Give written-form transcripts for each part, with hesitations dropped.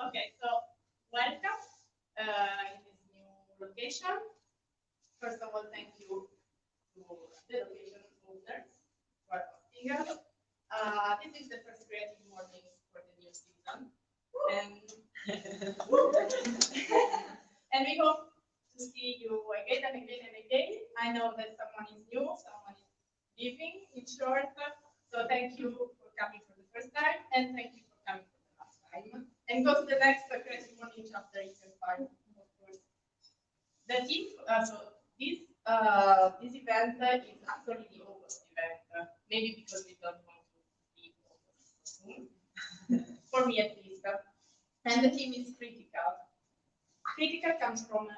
Okay, so welcome in this new location. First of all, thank you to the location owners for hosting us. This is the first Creative Mornings for the new season, and and we hope to see you again and again and again. I know that someone is new, someone is leaving, in short. So thank you for coming for the first time, and thank you for coming for the last time. And go to the next Creative Morning chapter you can find, of course. The team, so this event is actually the August event, maybe because we don't want to be August soon, for me at least. And the theme is critical. Critical comes from a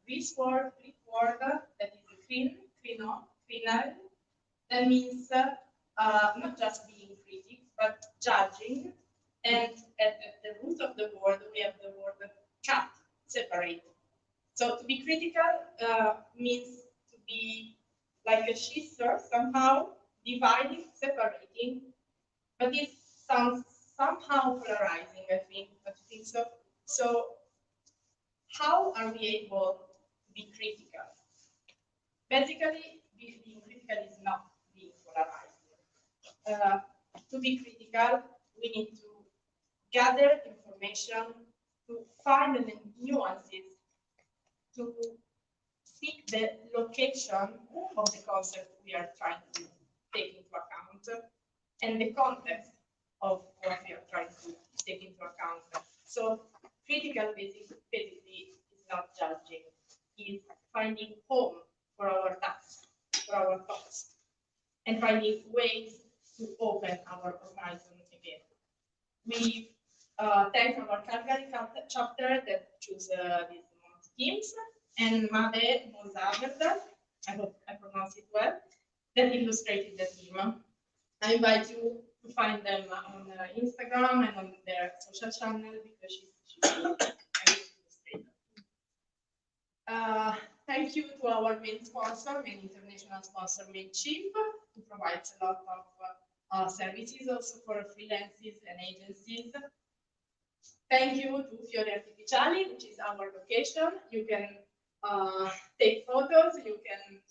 Greek word that is krinos. That means not just being critics, but judging. And at the root of the word, we have the word cut, separate. So to be critical means to be like a scissor, somehow dividing, separating. But this sounds somehow polarizing, I think. But I think so. So how are we able to be critical? Basically, being critical is not being polarizing. To be critical, we need to gather information, to find the nuances, to seek the location of the concept we are trying to take into account, and the context of what we are trying to take into account. So critical basically is not judging, it's finding home for our tasks, for our thoughts, and finding ways to open our horizon again. We thank our Calgary chapter that chose these themes, and Made Mozart, I hope I pronounced it well, that illustrated the theme. I invite you to find them on Instagram and on their social channel because she's a good illustrator. Thank you to our main sponsor, main international sponsor, Mailchimp, who provides a lot of services also for freelancers and agencies. Thank you to Fiori Artificiali, which is our location. You can take photos, you can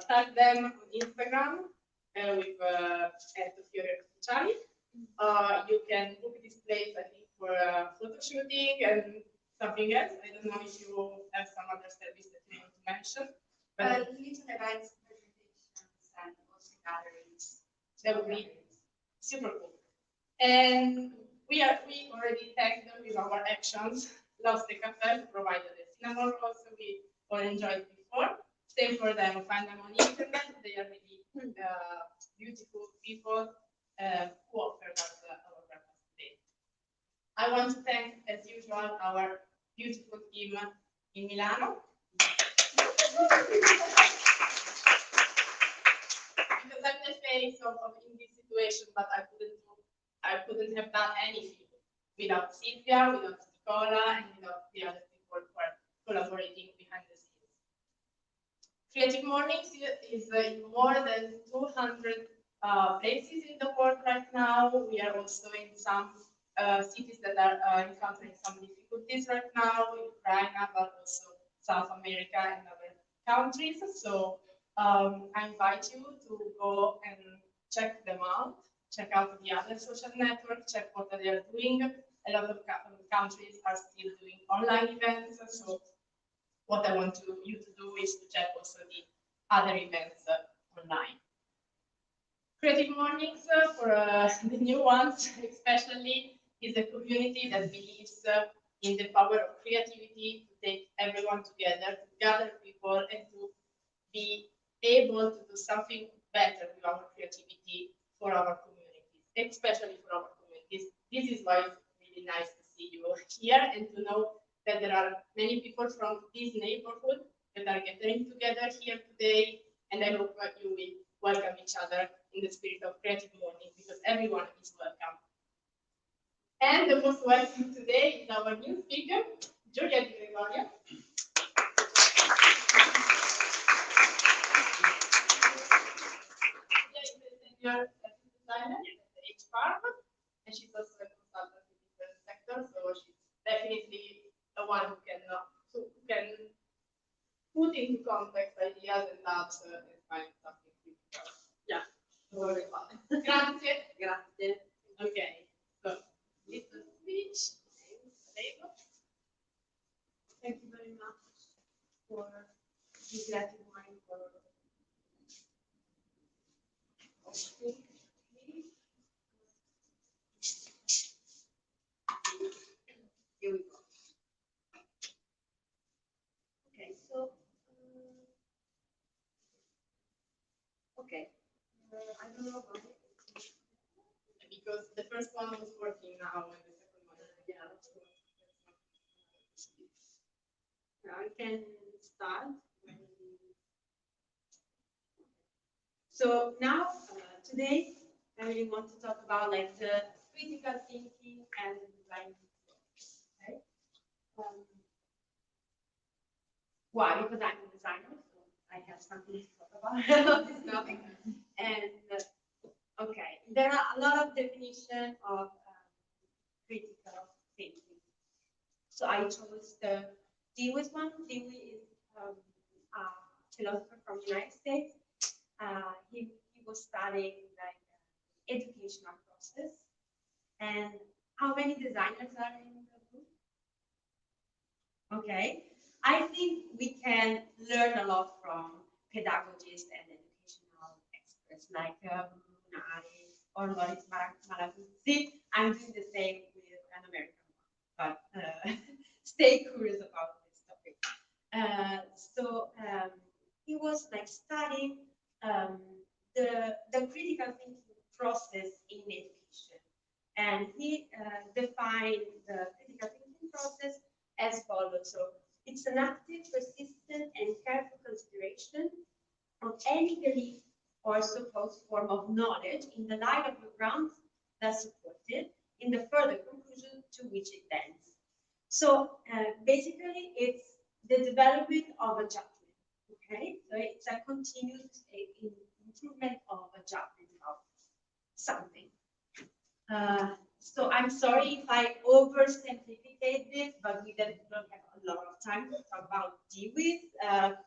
tag them on Instagram with @Fiori Artificiali. You can book this place, I think, for photo shooting and something else. I don't know if you have some other service that you want to mention. But little events, presentations, and also galleries. That would be super cool. And we already tagged them with our actions. Lost the Cafe provided the cinnamon rolls we all enjoyed before. Same for them. Find them on internet. They are really beautiful people who offer us our breakfast today. I want to thank, as usual, our beautiful team in Milano. Because I'm the face of in this situation, but I couldn't have done anything without Silvia, without Nicola, and without the other people who are collaborating behind the scenes. Creative Mornings is in more than 200 places in the world right now. We are also in some cities that are encountering some difficulties right now, in Ukraine, but also South America and other countries. So I invite you to go and check them out. Check out the other social networks, check what they are doing. A lot of countries are still doing online events. So what I want you to do is to check also the other events online. Creative Mornings, for the new ones especially, is a community that believes in the power of creativity to take everyone together, to gather people, and to be able to do something better with our creativity for our communities, especially for our communities. This is why it's really nice to see you here and to know that there are many people from this neighborhood that are gathering together here today, and I hope that you will welcome each other in the spirit of Creative Morning, because everyone is welcome. And the most welcome today is our new speaker, Giulia Di Gregorio. Senior designer at the H Farm, and she's also a consultant in different sectors. So someone who can put into context ideas and thoughts and find something critical. Yeah, very well. Grazie. Grazie. Okay, so little speech. Thank you very much for the creative mind for hosting me. Here we go. Okay, so I don't know about it. Because the first one was working now and the second one, Yeah, that's good. I can start. So now, today, I really want to talk about like the critical thinking and design. Okay? Why? Because I'm a designer, so I have something to talk about this topic. And okay, there are a lot of definitions of critical thinking. So I chose the Dewey's one. Dewey is a philosopher from the United States. He was studying like educational process. And how many designers are in the group? Okay, I think we can learn a lot from pedagogists and educational experts like Munari or Loris Malaguzzi. I'm doing the same with an American one, but stay curious about this topic. He was like studying the critical thinking process in education, and he defined the critical thinking process as follows. So it's an active, persistent, and careful consideration of any belief or supposed form of knowledge in the light of the grounds that support it, in the further conclusion to which it tends. So basically, it's the development of a judgment. Okay, so it's a continuous improvement of a judgment of something. So I'm sorry if I oversimplificate this, but we don't have a lot of time to talk about Dewey's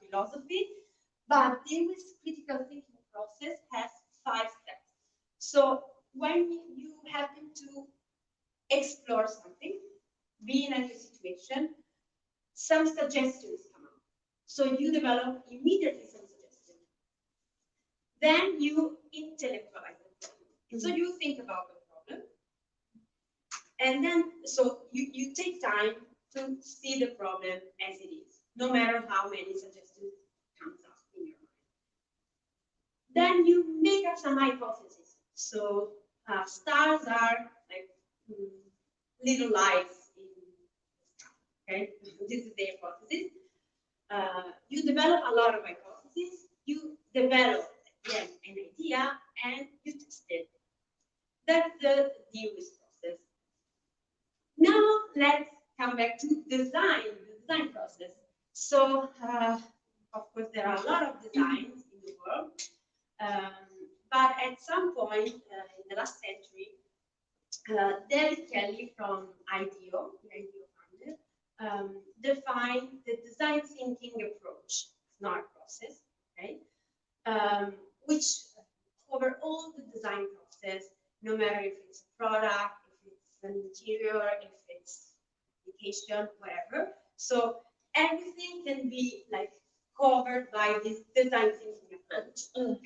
philosophy. But Dewey's critical thinking process has 5 steps. So when you happen to explore something, be in a new situation, some suggestions come up. So you develop immediately some suggestions. Then you intellectualize the problem. So you think about the problem. And then, so you take time to see the problem as it is, no matter how many suggestions comes up in your mind. Then you make up some hypotheses. So stars are like little lights in the sky. Okay, this is the hypothesis. You develop a lot of hypotheses. You develop again an idea, and you test it. That's the Dewey's process. Now let's come back to the design process. So of course there are a lot of designs in the world, but at some point in the last century, David Kelly from IDEO, defined the design thinking approach, not a process, okay, which cover all the design process, no matter if it's a product, if it's an interior, if it's application, whatever. So everything can be like covered by this design thinking approach. And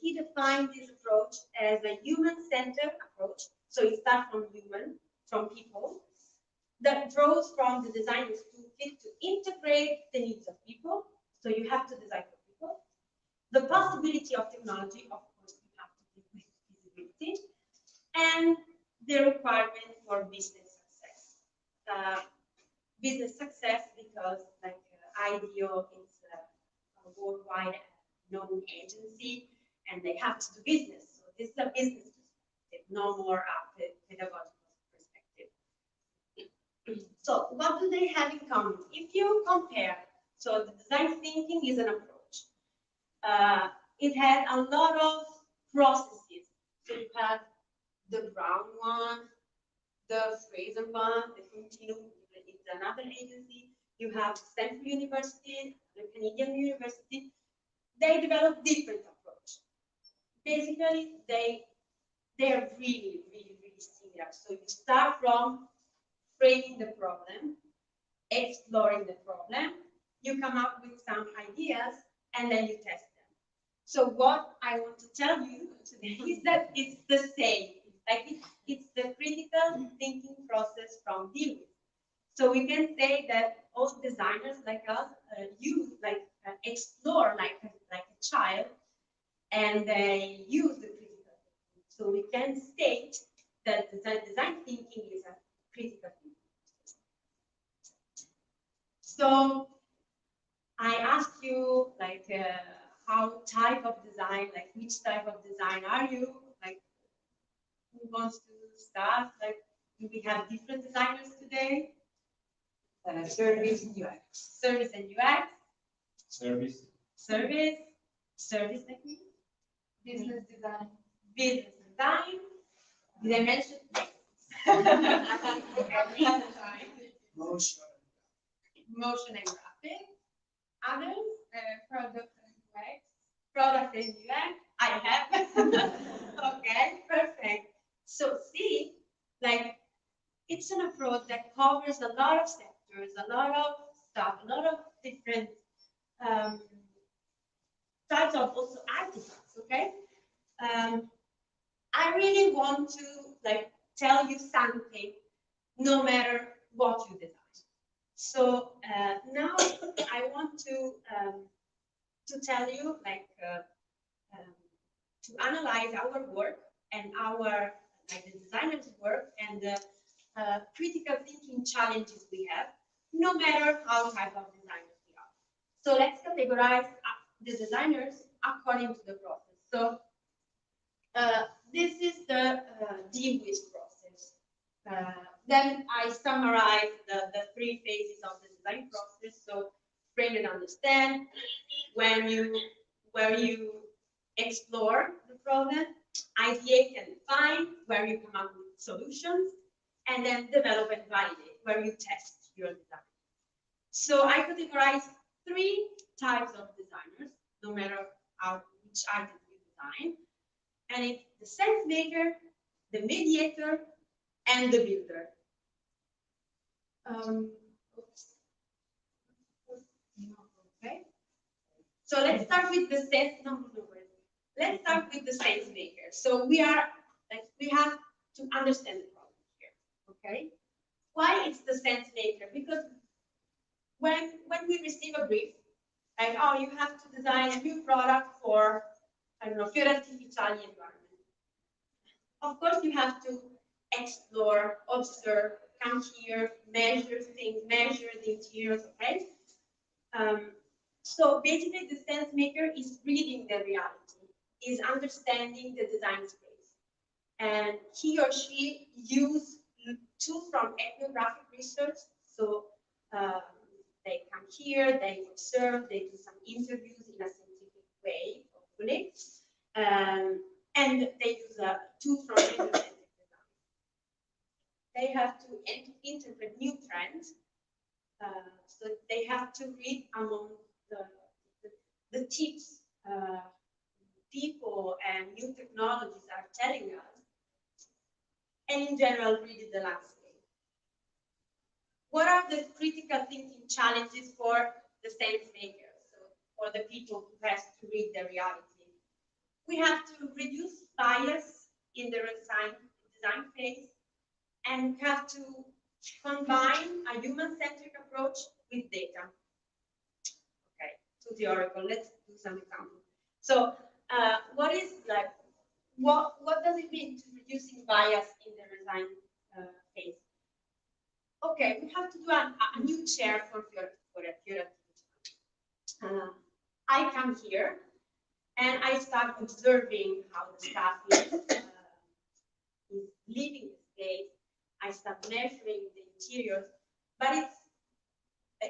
he defined this approach as a human-centered approach. So it starts from people, that draws from the designer's toolkit to integrate the needs of people. So you have to design for people. The possibility of technology, of course, you have to give visibility, and the requirement for business success. Business success because like IDEO is a worldwide known agency, and they have to do business. So this is a business perspective, no more a pedagogical perspective. So what do they have in common? If you compare, so the design thinking is an approach. It has a lot of processes. So you have the Brown one, the Fraser one, the continuum. It with another agency. You have Stanford University, the Canadian University. They develop different approach. Basically, they're really, really, really similar. So you start from framing the problem, exploring the problem, you come up with some ideas, and then you test them. So what I want to tell you today is that it's the same. Like it's the critical thinking process from DIWIS. So we can say that all designers like us explore like a child, and they use the critical thinking. So we can state that design thinking is a critical thinking. So I asked you like how type of design, like which type of design are you? Like who wants to start? Like do we have different designers today? Service and UX. Service and UX. Service. Service. Service technique. Business design. Business design. Did I mention? Motion. Motion and graphic. Others? Product and UX. Product and UX. I have. Okay, perfect. So see, like it's an approach that covers a lot of sectors, a lot of stuff, a lot of different types of also artifacts. Okay. I really want to like tell you something, no matter what you design. So now I want to tell you like to analyze our work and our like the designers' work and the critical thinking challenges we have, no matter how type of designers we are. So let's categorize the designers according to the process. So this is the DIWIS process. Then I summarize the three phases of the design process. So frame and understand, where you explore the problem, ideate and define, where you come up with solutions, and then develop and validate, where you test your design. So I categorize three types of designers, no matter which item you design. And it's the sense maker, the mediator, and the builder. Okay. So let's start with the sense. Let's start with the sense maker. So we have to understand the problem here. Okay. Why it's the sense maker? Because when we receive a brief, like oh, you have to design a new product for I don't know, fior artificiali environment. Of course, you have to explore, observe, come here, measure things, measure the interiors, okay? So basically, the sense maker is reading the reality, is understanding the design space. And he or she use tools from ethnographic research. So they come here, they observe, they do some interviews in a scientific way, hopefully. And they use a tool from internet design. They have to interpret new trends. So they have to read among the tips people and new technologies are telling us, and in general, read the landscape. What are the critical thinking challenges for the sense makers, so for the people who have to read the reality? We have to reduce bias in the design phase, and have to combine a human-centric approach with data. Okay, too theoretical. Let's do some examples. So, what does it mean to reducing bias in the design phase? Okay, we have to do a new chair for your I come here and I start observing how the staff is leaving the space. I start measuring the interiors, but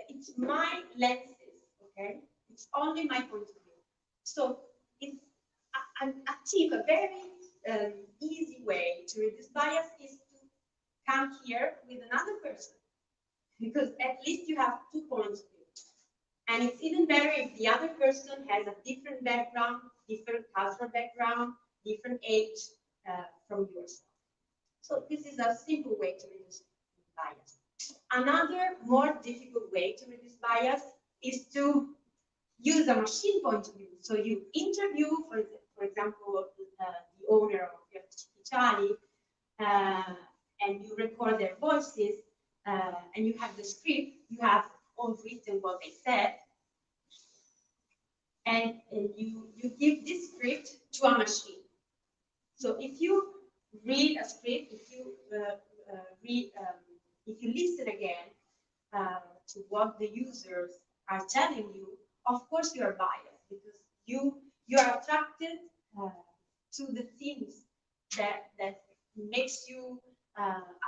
it's my lenses, okay? It's only my point of view. So it's a tip, a very easy way to reduce bias is to come here with another person because at least you have 2 points of view. And it's even better if the other person has a different background, different cultural background, different age from yours. So this is a simple way to reduce bias. Another more difficult way to reduce bias is to use a machine point of view. So you interview, for example, the owner of Ufficiali, and you record their voices, and you have the script, you have all written what they said, and you give this script to a machine. So if you read a script, if you listen again to what the users are telling you, of course you are biased because you are attracted to the things that makes you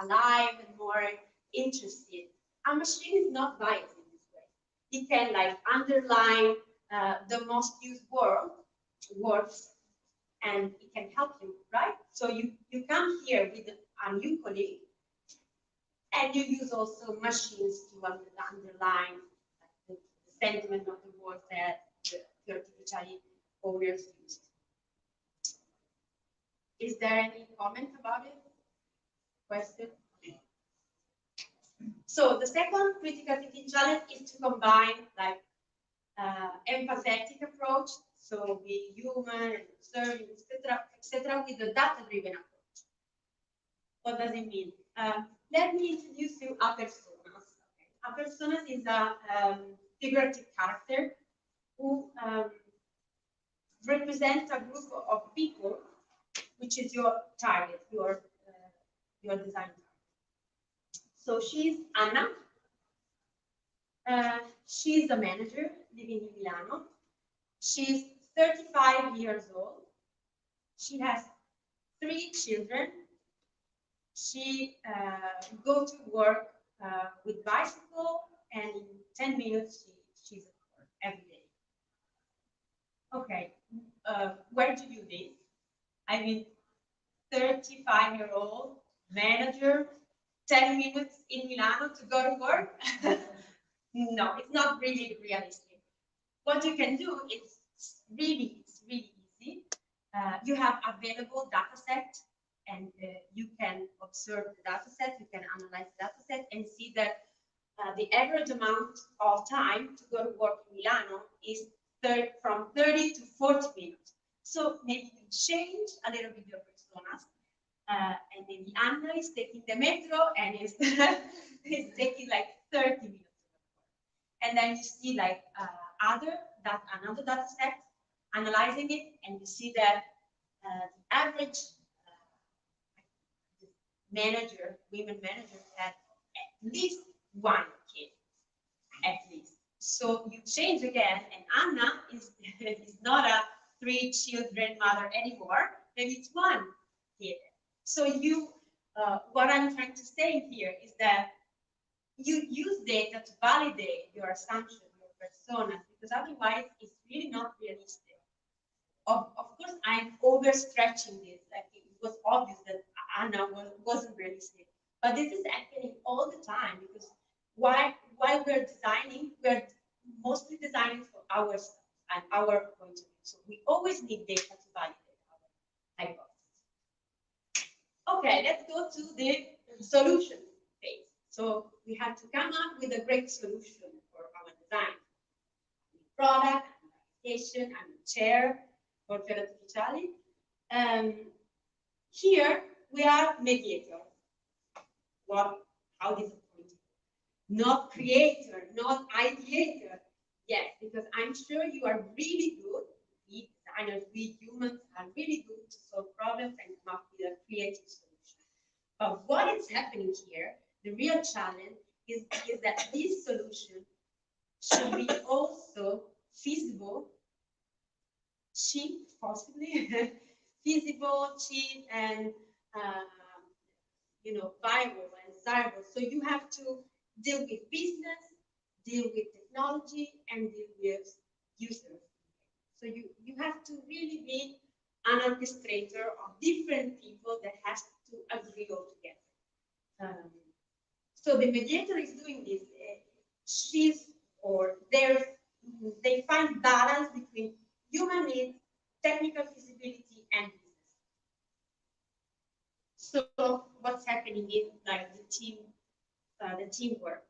alive and more interested. A machine is not biased in this way. It can like underline the most used words, and it can help you, right? So you come here with a new colleague, and you use also machines to underline the sentiment of the words that the artificial owners used. Is there any comment about it? Question? So the second critical thinking challenge is to combine like empathetic approach, so be human and observing, etc., with the data-driven approach. What does it mean? Let me introduce you a personas. A personas is a figurative character who represents a group of people, which is your target, your design target. So she's Anna. She's a manager living in Milano. She's 35 years old. She has 3 children. She goes to work with bicycle, and in 10 minutes she's at work every day. Okay, where do you live? I mean, 35-year-old manager, 10 minutes in Milano to go to work? No, it's not really realistic. What you can do is really easy. You have available data set, and you can observe the data set, you can analyze the data set and see that the average amount of time to go to work in Milano is from 30 to 40 minutes. So maybe you change a little bit your personas, and maybe Anna is taking the metro and is taking like 30 minutes. And then you see like another data set, analyzing it, and you see that the average women managers have at least 1 kid, at least. So you change again, and Anna is not a 3 children mother anymore, maybe it's 1 kid. So what I'm trying to say here is that you use data to validate your assumption, your persona, because otherwise it's really not realistic. Of course, I'm overstretching this. Like it was obvious that Anna wasn't realistic, but this is happening all the time because while we're designing, we're mostly designing for ourselves and our point of view. So we always need data to validate our hypothesis. Okay, let's go to the solution phase. So we have to come up with a great solution for our design. Product, application, and chair for Artificiali. Here we are mediator. How disappointing. Not creator, not ideator. Yes, because I'm sure you are really good. We designers, we humans are really good to solve problems and come up with a creative solution. But what is happening here, the real challenge is that this solution should be also feasible, cheap, possibly, feasible, cheap, and viable and desirable. So you have to deal with business, deal with technology, and deal with users. So you have to really be an orchestrator of different people that has to agree all together. So the mediator is doing this. She's or they find balance between human needs, technical feasibility, and business. So what's happening is like the teamwork.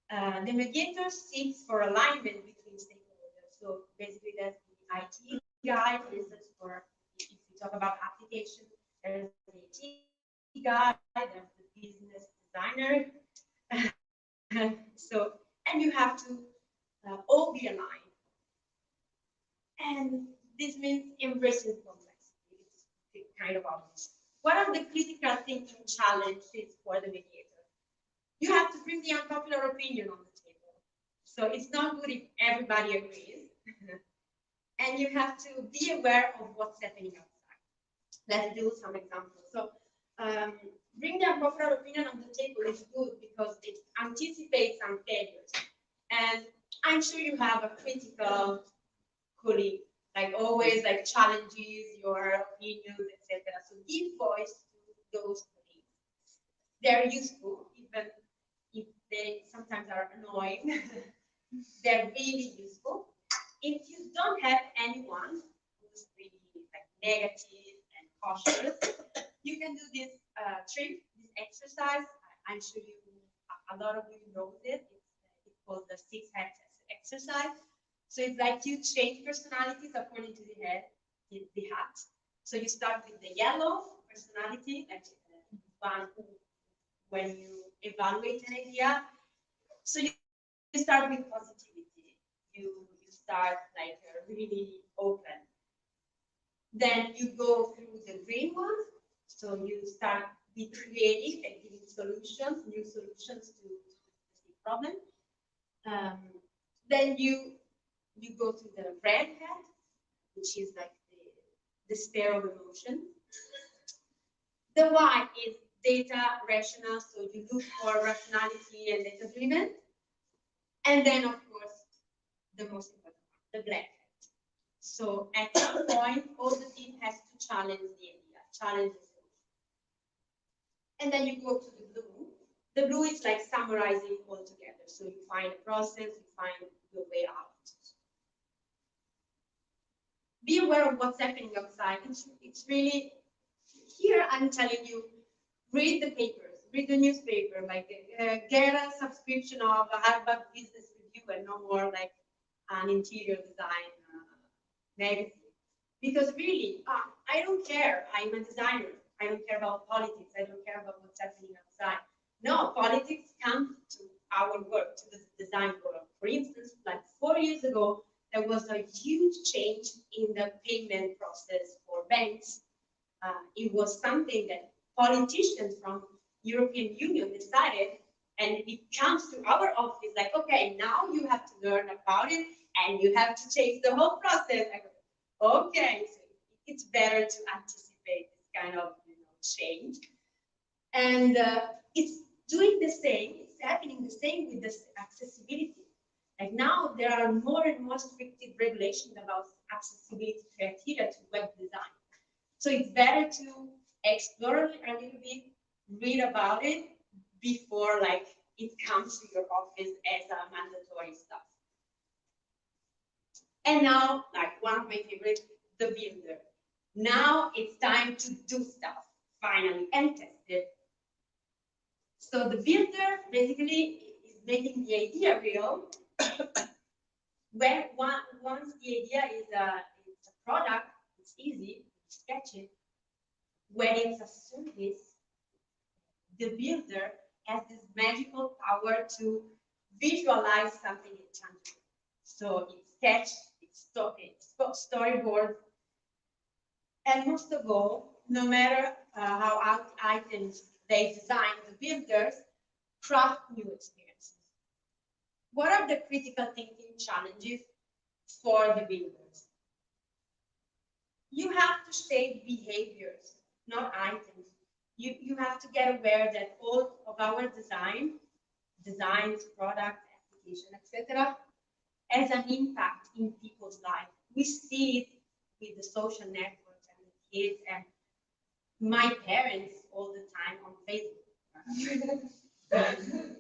The mediator seeks for alignment between stakeholders. So basically, that's the IT guy, for instance, for if we talk about application, there's the IT guy, there's the business designer. So, and you have to all be aligned. And this means embracing complexity. It's kind of obvious. What are the critical thinking challenges for the mediator? You have to bring the unpopular opinion on the table. So it's not good if everybody agrees. And you have to be aware of what's happening outside. Let's do some examples. So bring the unpopular opinion on the table is good because it anticipates some failures. And I'm sure you have a critical colleague, like always like challenges your opinions, etc. So give voice to those colleagues. They're useful, even if they sometimes are annoying. They're really useful. If you don't have anyone who's really like negative and cautious, you can do this trick, this exercise. I'm sure a lot of you know it. It's called the 6 hats exercise. So it's like you change personalities according to the hat. So you start with the yellow personality, like one who, when you evaluate an idea. So you start with positivity. You start like really open. Then you go through the green one. So you start be creative and giving solutions, new solutions to the problem. Then you go to the red hat, which is like the sphere of emotion. The white is data rational, so you look for rationality and data driven. And then, of course, the most important one, the black hat. So at some point, all the team has to challenge the idea, challenge the solution. And then you go to the blue. The blue is like summarizing all together. So you find a process, you find your way out. Be aware of what's happening outside. It's really, here I'm telling you, read the papers, read the newspaper, like get a subscription of a Harvard Business Review and no more like an interior design magazine. Because really, I don't care. I'm a designer. I don't care about politics. I don't care about what's happening outside. No, politics comes to our work, to the design world. For instance, like 4 years ago, there was a huge change in the payment process for banks. It was something that politicians from European Union decided, and it comes to our office like, okay, now you have to learn about it, and you have to change the whole process. Okay, so it's better to anticipate this kind of change. And it's doing the same, it's happening the same with this accessibility. Like now there are more and more restrictive regulations about accessibility criteria to web design. So it's better to explore a little bit, read about it before like it comes to your office as a mandatory stuff. And now, like one of my favorites, the builder. Now it's time to do stuff, finally, and test it. So the builder basically is making the idea real. When once the idea is a product, it's easy to sketch it. When it's a service, the builder has this magical power to visualize something intangible. So it's sketch, it's storyboard, and most of all, no matter how items they design, the builders craft new experiences. What are the critical thinking challenges for the builders? You have to shape behaviors, not items. You have to get aware that all of our designs, product, application, etc., has an impact in people's lives. We see it with the social networks and the kids and my parents all the time on Facebook.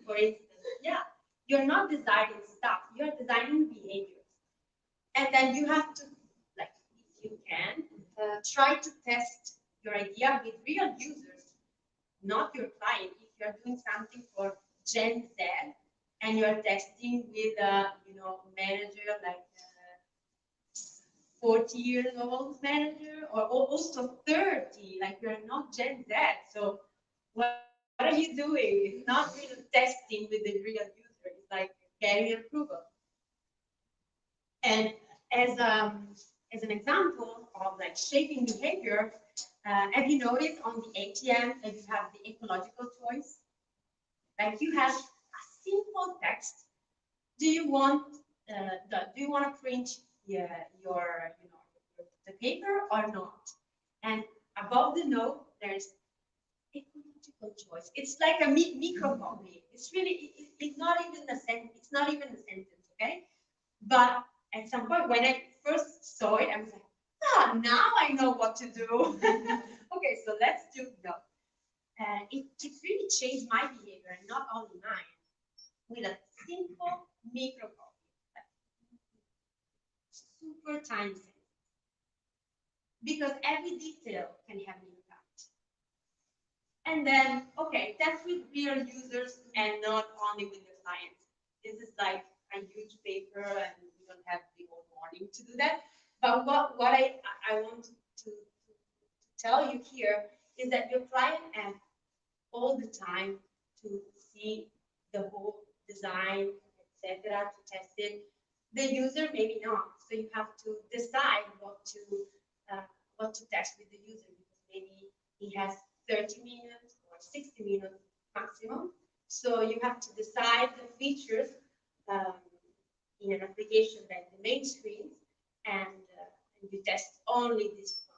For you're not designing stuff, you're designing behaviors. And then you have to, like, if you can, try to test your idea with real users, not your client. If you're doing something for Gen Z and you're testing with a manager like 40 years old manager, or also 30, like you're not Gen Z. So what are you doing? It's not really testing with the real user. It's like getting approval. And as an example of like shaping behavior, have you noticed on the ATM that you have the ecological choice? Like you have a simple text. Do you want to print the paper or not? And above the note, there's ecological choice. It's like a micro copy. It's really it's not even a sentence. It's not even a sentence, okay? But at some point, when I first saw it, I was like, oh, now I know what to do. Okay, so let's do that. It really changed my behavior, and not only mine, with a simple micro copy, super time sensitive, because every detail can have an impact. And then, okay, that's with real users and not only with the clients. This is like a huge paper, and we don't have the whole morning to do that. But what I want to tell you here is that your client has all the time to see the whole design, etc., to test it. The user maybe not. So you have to decide what to test with the user, because maybe he has 30 minutes or 60 minutes maximum. So you have to decide the features in an application like the main screen, and you test only this part.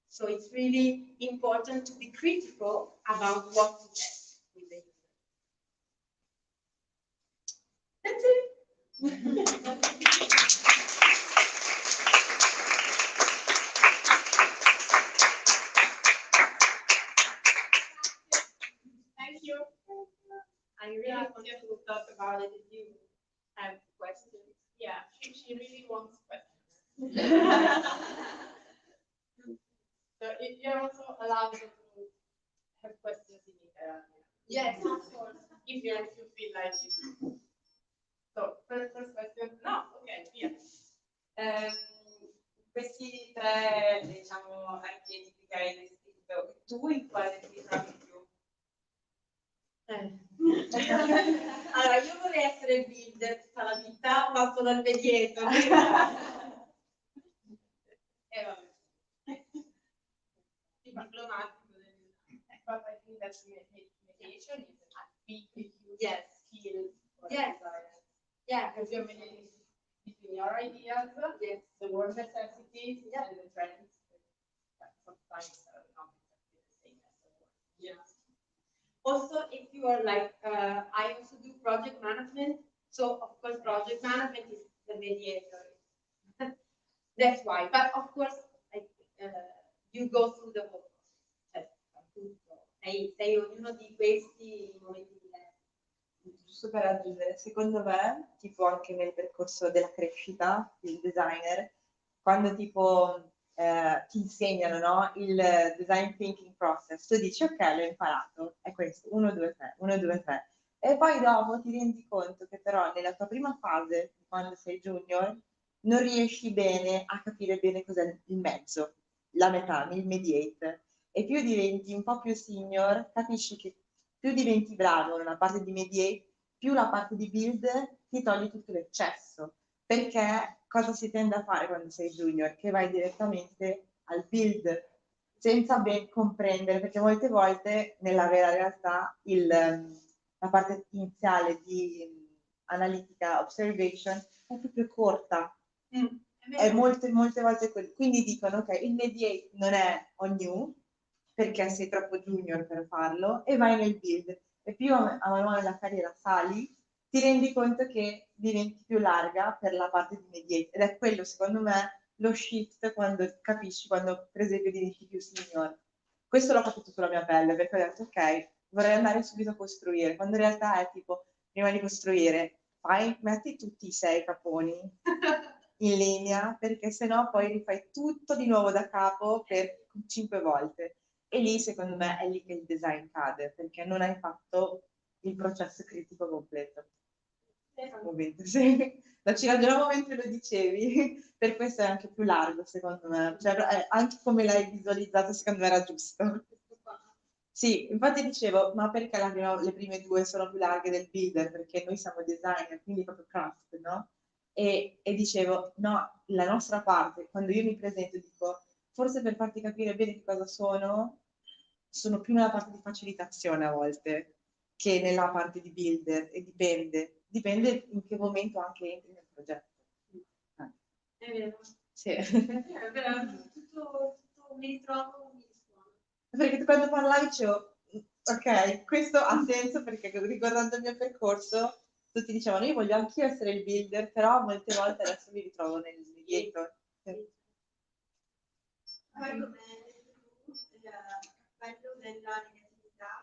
So it's really important to be critical about what to test with the user. That's it. Thank you. I really want to talk about it if you have questions. Yeah, she really wants questions. So you're also allowed to have questions in it. Yes, of course. If you feel like it. So first question. No, okay, yeah. Questi tre, diciamo, archetipi che hai descritto, tu in quale ti trovi più? Allora, io vorrei essere il builder tutta la vita, ma sono il mediator. Vabbè. Diplomatico. But I think that mediation is a big, huge Yes. skill for Yes. designers. Yeah. Because you're mediating between your ideas, Yes. the world necessities, Yeah. and the trends that sometimes are not exactly the same as the world. Yeah. Also, if you are like, I also do project management. So of course, project management is the mediator. That's why. But of course, like, you go through the whole process. Sei ognuno di questi momenti diversi. Giusto per aggiungere, secondo me, tipo anche nel percorso della crescita, il designer, quando tipo ti insegnano, no, il design thinking process, tu dici ok, l'ho imparato, è questo, 1, 2, 3, 1, 2, 3, e poi dopo ti rendi conto che però nella tua prima fase, quando sei junior, non riesci bene a capire bene cos'è il mezzo, la metà, il mediate, e più diventi un po' più senior, capisci che più diventi bravo nella parte di mediate, più la parte di build ti toglie tutto l'eccesso. Perché cosa si tende a fare quando sei junior? Che vai direttamente al build, senza ben comprendere, perché molte volte nella vera realtà la parte iniziale di analitica observation è proprio corta. È molte volte quindi dicono ok, il mediate non è on you, perché sei troppo junior per farlo, e vai nel build. E più a mano nella carriera sali, ti rendi conto che diventi più larga per la parte di mediate. Ed è quello, secondo me, lo shift quando capisci, quando per esempio diventi più senior. Questo l'ho capito sulla mia pelle, perché ho detto ok, vorrei andare subito a costruire, quando in realtà è tipo, prima di costruire, metti tutti i 6 caponi in linea, perché sennò poi rifai tutto di nuovo da capo per 5 volte. E lì, secondo me, è lì che il design cade, perché non hai fatto il processo critico completo. Momento, sì. Ci ragionavo mentre lo dicevi, per questo è anche più largo, secondo me. Cioè, anche come l'hai visualizzato, secondo me era giusto. Sì, infatti dicevo, ma perché le prime 2 sono più larghe del builder? Perché noi siamo designer, quindi proprio craft, no? E dicevo, no, la nostra parte, quando io mi presento, dico, forse per farti capire bene di cosa sono più nella parte di facilitazione a volte, che nella parte di builder, e dipende in che momento anche entri nel progetto. È vero. Sì. È vero, tutto mi ritrovo, mi risuona. Perché quando parlavi dicevo, ok, questo ha senso perché ricordando il mio percorso, tutti dicevano io voglio anch'io essere il builder, però molte volte adesso mi ritrovo nel dietro. Sì. Poi come il cappello della negatività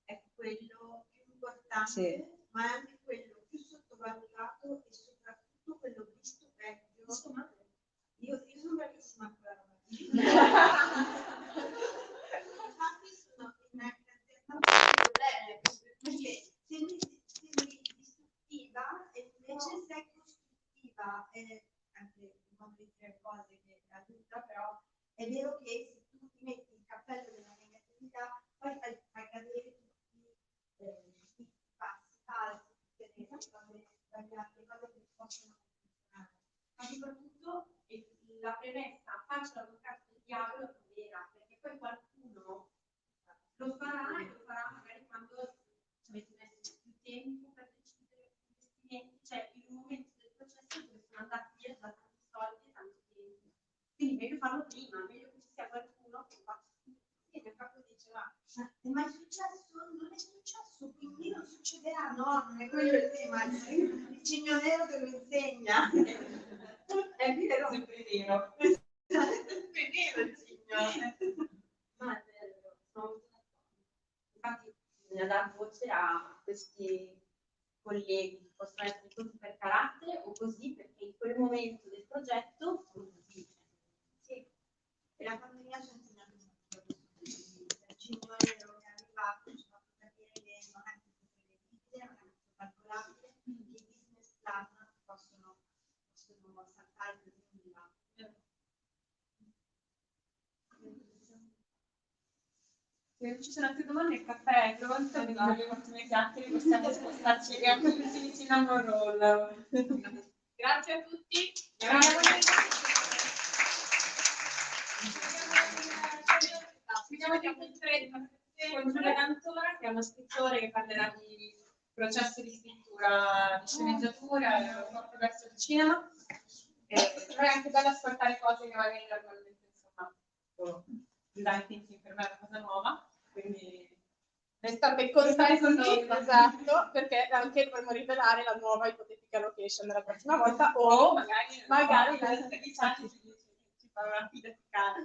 è quello più importante, Sì. ma è anche quello più sottovalutato e soprattutto quello visto peggio. Io sono bravissima a quella roba. Infatti sono perché sembri distruttiva e invece sei costruttiva, anche in modo di dire cose che aiuta, però è vero che se tu ti metti il cappello della negatività, poi fai cadere tutti i passi falsi, tutte le cose sbagliate, le cose che possono funzionare. Ma soprattutto la premessa, faccio l'avvocato del diavolo è vera, perché poi qualcuno lo farà e lo farà magari quando ci avete messo più tempo per decidere gli investimenti, cioè in un momento del processo dove sono andati via da tanti soldi e tanto tempo. Quindi meglio farlo prima, meglio che ci sia qualcuno che faccia e che proprio dice ma è successo? Non è successo, quindi non succederà, no? Non è quello il tema, il cigno nero te lo insegna. È vero, sempre vero. Sempre vero il cigno. ma è vero, sono molto d'accordo. Infatti bisogna dar voce a questi colleghi che possono essere così per carattere o così perché in quel momento del progetto sono così. Sì, e la pandemia ci ha insegnato molto il cigno nero che è arrivato, ci ha fatto capire che non è tutto prevedibile, non è tutto calcolabile, che i business plan possono saltare per nulla. Se non ci sono altre domande, il caffè è pronto, abbiamo le ottime chiacchiere, possiamo spostarci anche tutti vicino a un roll. Grazie a tutti. Vediamo con Giulia Cantora, che è uno scrittore che parlerà di processo di scrittura, di sceneggiatura, e porta verso il cinema. Però è anche bello ascoltare cose che magari normalmente, insomma, design thinking per me è una cosa nuova, quindi Ne state contenti, esatto, perché anche dovremmo rivelare la nuova ipotetica location della prossima volta o magari tra 13 anni ci fa una fida di casa.